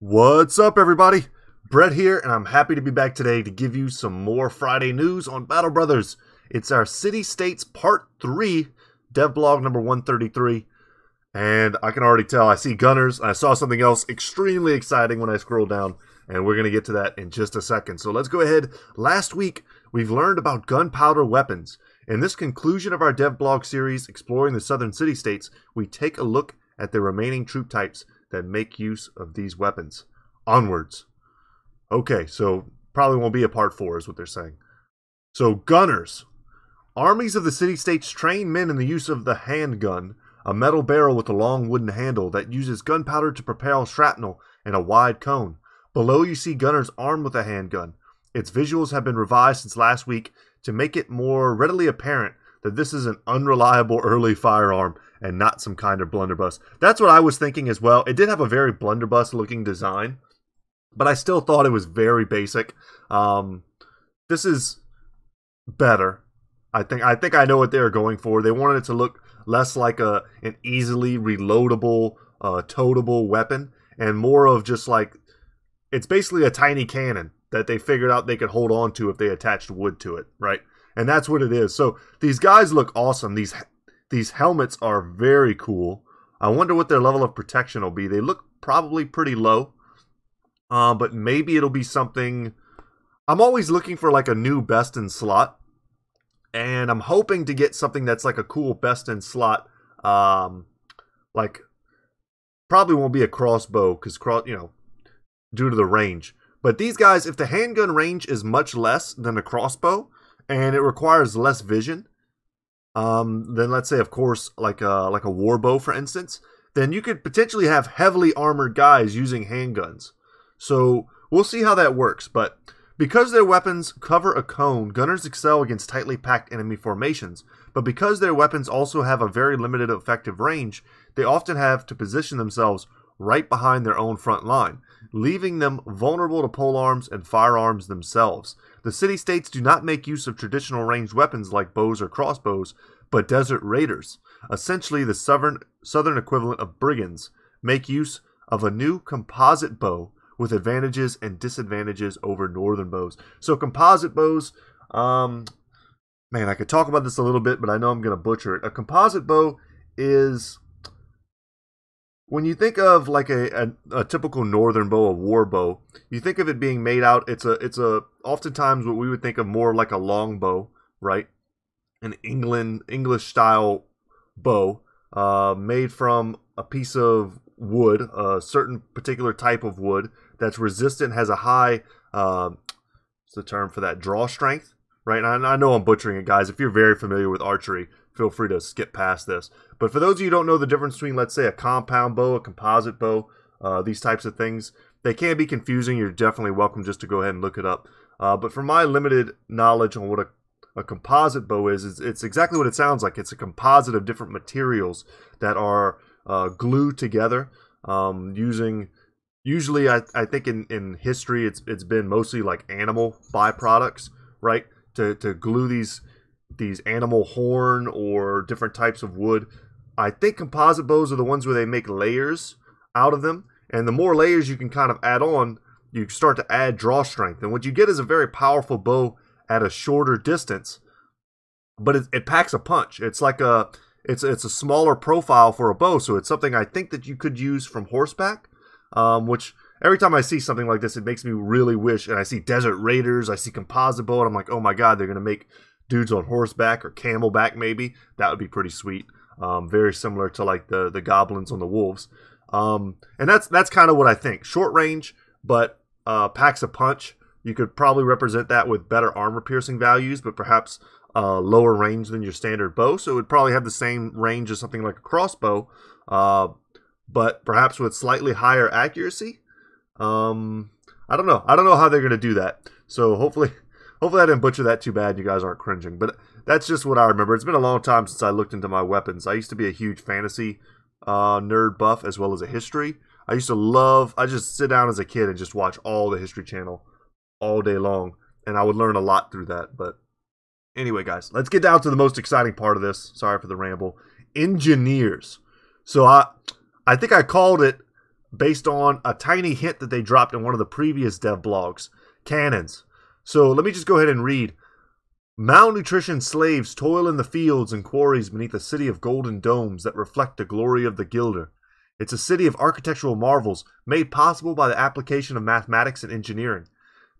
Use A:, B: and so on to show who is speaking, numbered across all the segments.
A: What's up, everybody? Brett here, and I'm happy to be back today to give you some more Friday news on Battle Brothers. It's our City States Part 3, devlog number 133, and I can already tell I see gunners. I saw something else extremely exciting when I scrolled down, and we're going to get to that in just a second. So let's go ahead. Last week, we've learned about gunpowder weapons. In this conclusion of our devlog series, exploring the southern city-states, we take a look at the remaining troop types that make use of these weapons. Onwards. Okay, so probably won't be a part 4 is what they're saying. So, gunners. Armies of the city-states train men in the use of the handgun, a metal barrel with a long wooden handle that uses gunpowder to propel shrapnel in a wide cone. Below you see gunners armed with a handgun. Its visuals have been revised since last week to make it more readily apparent that this is an unreliable early firearm and not some kind of blunderbuss. That's what I was thinking as well. It did have a very blunderbuss looking design, but I still thought it was very basic. This is better. I think I know what they're going for. They wanted it to look less like an easily reloadable, toteable weapon, and more of just like, it's basically a tiny cannon that they figured out they could hold on to if they attached wood to it, right? And that's what it is. So these guys look awesome. These helmets are very cool. I wonder what their level of protection will be. They look probably pretty low, but maybe it'll be something. I'm always looking for like a new best in slot, and I'm hoping to get something that's like a cool best in slot. Like probably won't be a crossbow because due to the range. But these guys, if the handgun range is much less than a crossbow, and it requires less vision, then let's say, of course, like a war bow, for instance, then you could potentially have heavily armored guys using handguns. So we'll see how that works. But because their weapons cover a cone, gunners excel against tightly packed enemy formations. But because their weapons also have a very limited effective range, they often have to position themselves right behind their own front line, leaving them vulnerable to polearms and firearms themselves. The city-states do not make use of traditional ranged weapons like bows or crossbows, but desert raiders, essentially the southern equivalent of brigands, make use of a new composite bow with advantages and disadvantages over northern bows. So composite bows, man, I could talk about this a little bit, but I know I'm going to butcher it. A composite bow is, when you think of like a typical northern bow, a war bow, you think of it being made out, it's a oftentimes what we would think of more like a long bow, right? An English style bow, made from a piece of wood, a certain particular type of wood that's resistant, has a high, what's the term for that, draw strength, right? And I know I'm butchering it, guys. If you're very familiar with archery, feel free to skip past this. But for those of you who don't know the difference between, let's say, a compound bow, a composite bow, these types of things, they can be confusing. You're definitely welcome just to go ahead and look it up. But from my limited knowledge on what a composite bow is, it's exactly what it sounds like. It's a composite of different materials that are glued together using, usually I think in history it's been mostly like animal byproducts, right? To glue these animal horn or different types of wood. I think composite bows are the ones where they make layers out of them, and the more layers you can kind of add on, you start to add draw strength, and what you get is a very powerful bow at a shorter distance, but it packs a punch. It's like it's a smaller profile for a bow, so it's something I think that you could use from horseback, which every time I see something like this, it makes me really wish. And I see desert raiders, I see composite bow, and I'm like, oh my god, they're gonna make dudes on horseback or camelback maybe. That would be pretty sweet. Very similar to like the goblins on the wolves. And that's kind of what I think. Short range, but packs a punch. You could probably represent that with better armor piercing values, but perhaps lower range than your standard bow. So it would probably have the same range as something like a crossbow, but perhaps with slightly higher accuracy. I don't know. I don't know how they're going to do that. So hopefully I didn't butcher that too bad. You guys aren't cringing. But that's just what I remember. It's been a long time since I looked into my weapons. I used to be a huge fantasy nerd buff as well as a history. I just sit down as a kid and just watch all the History Channel all day long. And I would learn a lot through that. But anyway, guys, let's get down to the most exciting part of this. Sorry for the ramble. Engineers. So I think I called it based on a tiny hint that they dropped in one of the previous dev blogs. Cannons. So let me just go ahead and read. Malnutrition slaves toil in the fields and quarries beneath a city of golden domes that reflect the glory of the Gilder. It's a city of architectural marvels made possible by the application of mathematics and engineering.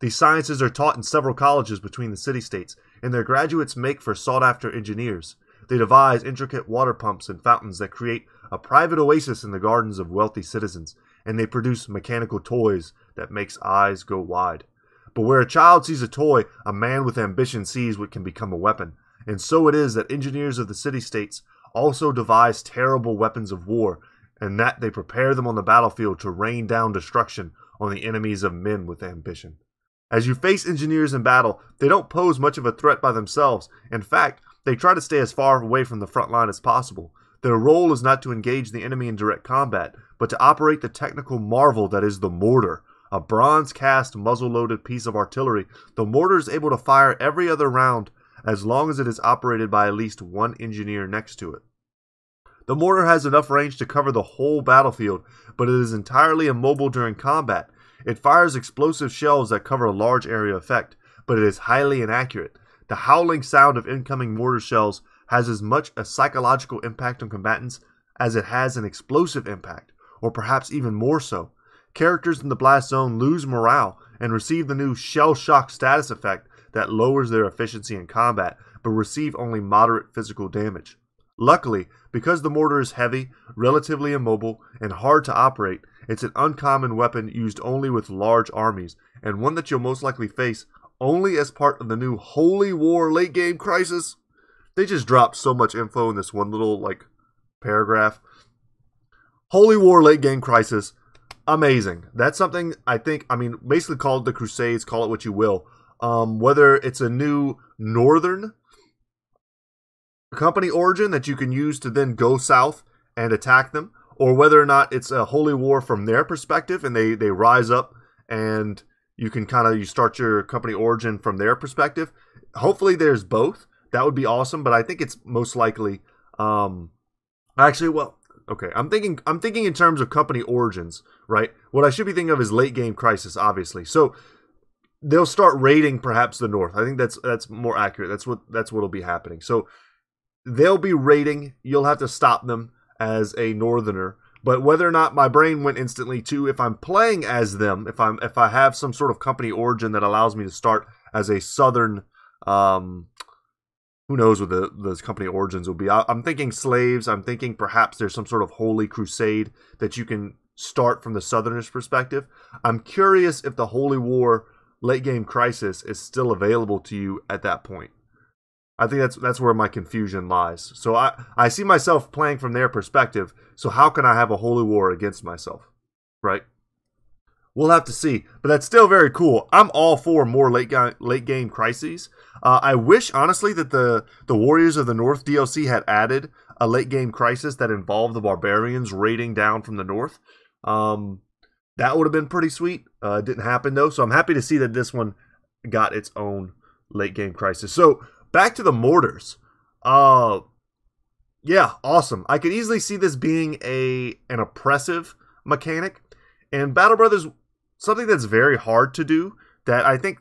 A: These sciences are taught in several colleges between the city-states, and their graduates make for sought-after engineers. They devise intricate water pumps and fountains that create a private oasis in the gardens of wealthy citizens, and they produce mechanical toys that makes eyes go wide. But where a child sees a toy, a man with ambition sees what can become a weapon. And so it is that engineers of the city-states also devise terrible weapons of war, and that they prepare them on the battlefield to rain down destruction on the enemies of men with ambition. As you face engineers in battle, they don't pose much of a threat by themselves. In fact, they try to stay as far away from the front line as possible. Their role is not to engage the enemy in direct combat, but to operate the technical marvel that is the mortar. A bronze-cast, muzzle-loaded piece of artillery, the mortar is able to fire every other round as long as it is operated by at least one engineer next to it. The mortar has enough range to cover the whole battlefield, but it is entirely immobile during combat. It fires explosive shells that cover a large area effect, but it is highly inaccurate. The howling sound of incoming mortar shells has as much a psychological impact on combatants as it has an explosive impact, or perhaps even more so. Characters in the blast zone lose morale and receive the new shell shock status effect that lowers their efficiency in combat, but receive only moderate physical damage. Luckily, because the mortar is heavy, relatively immobile, and hard to operate, it's an uncommon weapon used only with large armies, and one that you'll most likely face only as part of the new Holy War late game crisis. They just dropped so much info in this one little paragraph. Holy War late game crisis. Amazing. That's something basically call it the Crusades, call it what you will. Whether it's a new northern company origin that you can use to then go south and attack them, or whether or not it's a holy war from their perspective and they rise up and you can you start your company origin from their perspective. Hopefully there's both. That would be awesome, but I think it's most likely okay, I'm thinking in terms of company origins, right? What I should be thinking of is late game crisis, obviously. So they'll start raiding perhaps the north. I think that's more accurate. That's what'll be happening. So they'll be raiding. You'll have to stop them as a northerner. But whether or not my brain went instantly to if I'm playing as them, if I have some sort of company origin that allows me to start as a southern, who knows what those company origins will be. I'm thinking slaves. I'm thinking perhaps there's some sort of holy crusade that you can start from the southerners' perspective. I'm curious if the Holy War late game crisis is still available to you at that point. I think that's where my confusion lies. So I see myself playing from their perspective. So how can I have a holy war against myself, right? We'll have to see, but that's still very cool. I'm all for more late game crises. I wish, honestly, that the Warriors of the North DLC had added a late game crisis that involved the barbarians raiding down from the north. That would have been pretty sweet. It didn't happen though, so I'm happy to see that this one got its own late game crisis. So back to the mortars. Yeah, awesome. I could easily see this being an oppressive mechanic. And Battle Brothers, something that's very hard to do, that I think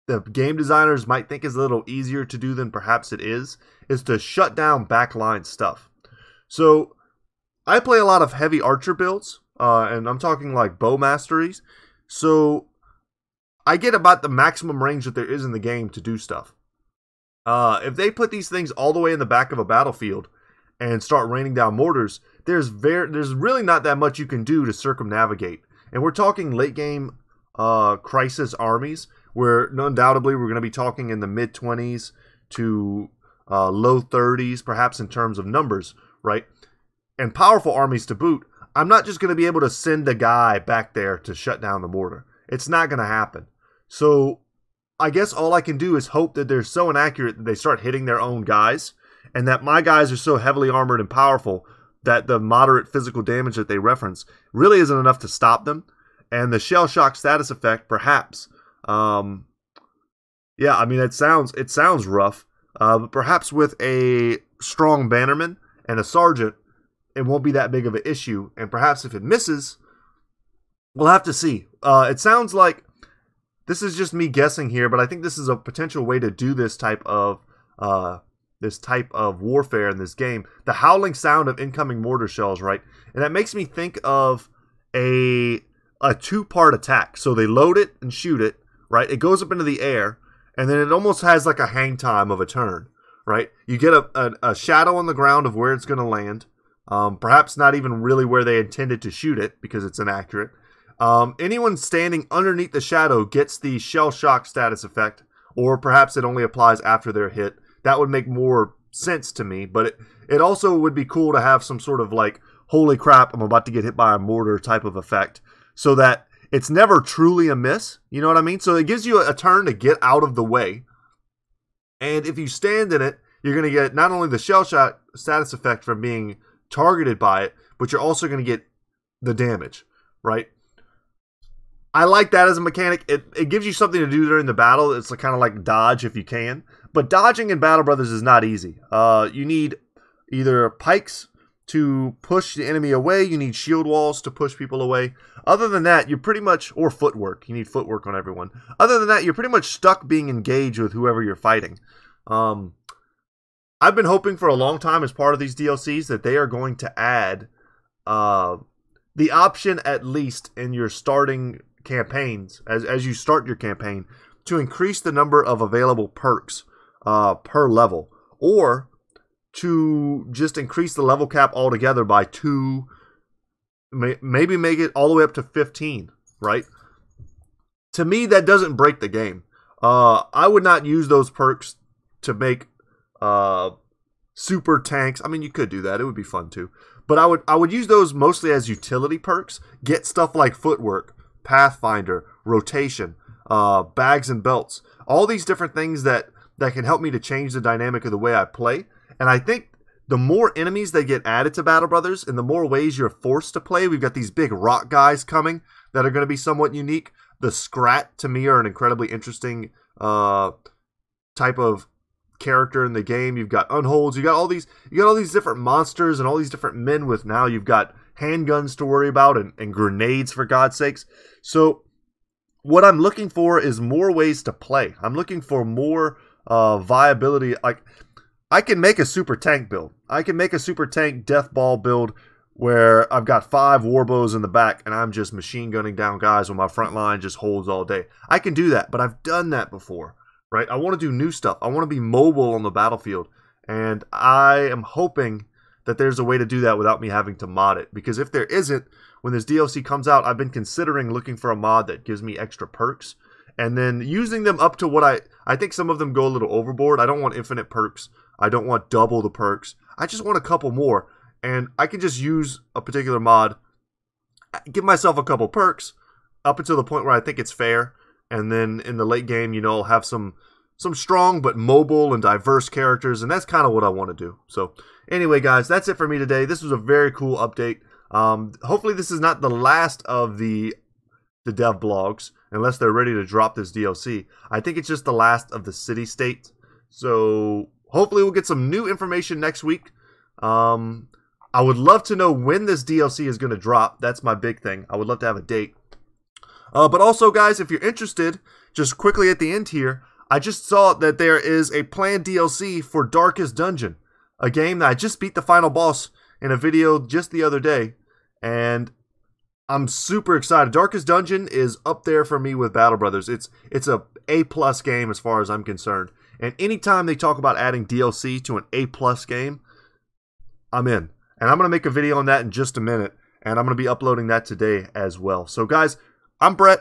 A: the game designers might think is a little easier to do than perhaps it is to shut down backline stuff. So I play a lot of heavy archer builds, and I'm talking like bow masteries. So I get about the maximum range that there is in the game to do stuff. If they put these things all the way in the back of a battlefield and start raining down mortars, there's really not that much you can do to circumnavigate. And we're talking late game crisis armies, where undoubtedly we're going to be talking in the mid-20s to low 30s, perhaps in terms of numbers, right? And powerful armies to boot. I'm not just going to be able to send a guy back there to shut down the mortar. It's not going to happen. So I guess all I can do is hope that they're so inaccurate that they start hitting their own guys, and that my guys are so heavily armored and powerful that the moderate physical damage that they reference really isn't enough to stop them. And the shell shock status effect, perhaps. Yeah, I mean, it sounds rough, but perhaps with a strong bannerman and a sergeant, it won't be that big of an issue. And perhaps if it misses, we'll have to see. It sounds like this is just me guessing here, but I think this is a potential way to do this type of warfare in this game. The howling sound of incoming mortar shells, right? And that makes me think of a two-part attack. So they load it and shoot it, right? It goes up into the air, and then it almost has like a hang time of a turn, right? You get a shadow on the ground of where it's going to land. Perhaps not even really where they intended to shoot it because it's inaccurate. Anyone standing underneath the shadow gets the shell shock status effect, or perhaps it only applies after they're hit. That would make more sense to me, but it also would be cool to have some sort of like, holy crap, I'm about to get hit by a mortar type of effect, so that it's never truly a miss. You know what I mean? So it gives you a turn to get out of the way. And if you stand in it, you're going to get not only the shell shot status effect from being targeted by it, but you're also going to get the damage, right? I like that as a mechanic. It gives you something to do during the battle. It's kind of like dodge if you can. But dodging in Battle Brothers is not easy. You need either pikes to push the enemy away. You need shield walls to push people away. Other than that, you're pretty much... Or footwork. You need footwork on everyone. Other than that, you're pretty much stuck being engaged with whoever you're fighting. I've been hoping for a long time as part of these DLCs that they are going to add the option, at least in your starting campaigns, as you start your campaign, to increase the number of available perks per level, or to just increase the level cap altogether by 2, maybe make it all the way up to 15, right? To me, that doesn't break the game. I would not use those perks to make super tanks. I mean, you could do that. It would be fun too. But I would use those mostly as utility perks. Get stuff like footwork, Pathfinder, rotation, bags and belts. All these different things that can help me to change the dynamic of the way I play. And I think the more enemies that get added to Battle Brothers and the more ways you're forced to play, we've got these big rock guys coming that are going to be somewhat unique. The Scrat, to me, are an incredibly interesting type of character in the game. You've got Unholds, you got all these different monsters and all these different men with, now you've got handguns to worry about and grenades, for God's sakes. So what I'm looking for is more ways to play. I'm looking for more viability. Like, I can make a super tank build. I can make a super tank death ball build where I've got 5 warbows in the back and I'm just machine gunning down guys when my front line just holds all day. I can do that, but I've done that before, right? I want to do new stuff. I want to be mobile on the battlefield, and I am hoping that there's a way to do that without me having to mod it, because if there isn't, when this DLC comes out, I've been considering looking for a mod that gives me extra perks and then using them up to what I think some of them go a little overboard. I don't want infinite perks. I don't want double the perks. I just want a couple more, and I can just use a particular mod, give myself a couple perks up until the point where I think it's fair, and then in the late game, you know, I'll have some strong but mobile and diverse characters, and that's kind of what I want to do. So anyway, guys, that's it for me today. This was a very cool update. Hopefully this is not the last of the dev blogs, unless they're ready to drop this DLC. I think it's just the last of the city-state. So hopefully we'll get some new information next week. I would love to know when this DLC is going to drop. That's my big thing. I would love to have a date. But also, guys, if you're interested, just quickly at the end here, I just saw that there is a planned DLC for Darkest Dungeon, a game that I just beat the final boss in a video just the other day, and I'm super excited. Darkest Dungeon is up there for me with Battle Brothers. It's a A+ game as far as I'm concerned, and anytime they talk about adding DLC to an A+ game, I'm in. And I'm going to make a video on that in just a minute, and I'm going to be uploading that today as well. So guys, I'm Brett.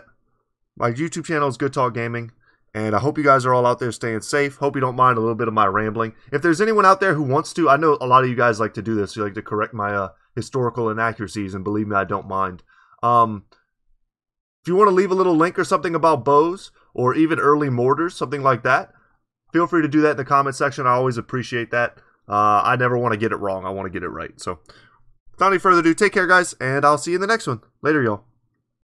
A: My YouTube channel is Goodtalk Gaming, and I hope you guys are all out there staying safe. Hope you don't mind a little bit of my rambling. If there's anyone out there who wants to, I know a lot of you guys like to do this. You like to correct my historical inaccuracies, and believe me, I don't mind. If you want to leave a little link or something about bows, or even early mortars, something like that, feel free to do that in the comment section. I always appreciate that. I never want to get it wrong. I want to get it right. So, without any further ado, take care, guys, and I'll see you in the next one. Later, y'all.